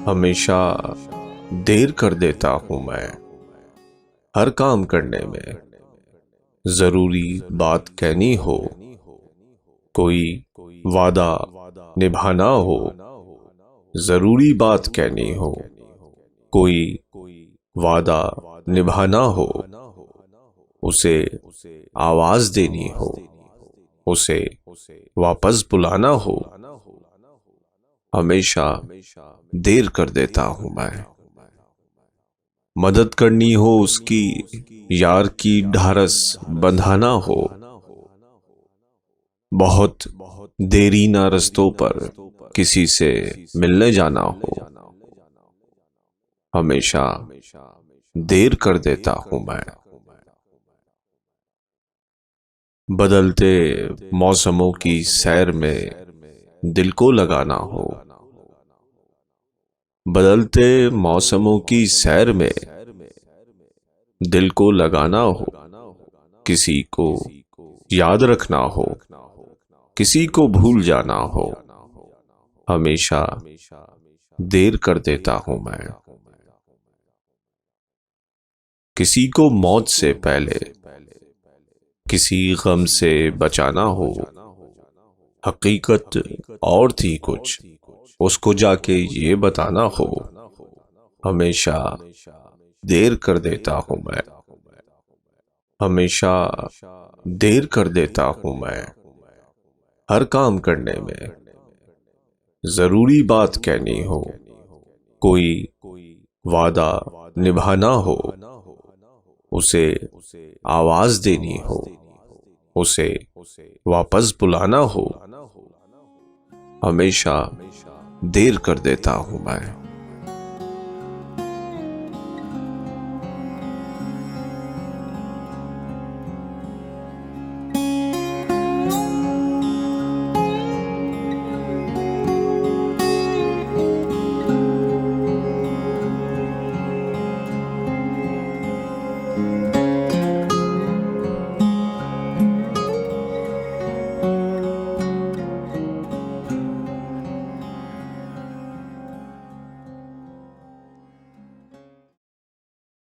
हमेशा देर कर देता हूं मैं हर काम करने में। जरूरी बात कहनी हो, कोई वादा निभाना हो, जरूरी बात कहनी हो, कोई वादा निभाना हो, उसे आवाज देनी हो, उसे वापस बुलाना हो, हमेशा देर कर देता हूं मैं। मदद करनी हो उसकी, यार की ढारस बंधाना हो, बहुत देरी ना रस्तों पर किसी से मिलने जाना हो, हमेशा देर कर देता हूं मैं। बदलते मौसमों की सैर में दिल को लगाना हो, बदलते मौसमों की सैर में दिल को लगाना हो, किसी को याद रखना हो, किसी को भूल जाना हो, हमेशा देर कर देता हूं मैं। किसी को मौत से पहले किसी गम से बचाना हो, हकीकत और थी कुछ उसको जाके ये बताना हो, हमेशा देर कर देता हूं मैं। हमेशा देर कर देता हूं मैं हर काम करने में। जरूरी बात कहनी हो, कोई वादा निभाना हो, उसे आवाज देनी हो, उसे वापस बुलाना हो, हमेशा देर कर देता हूं मैं।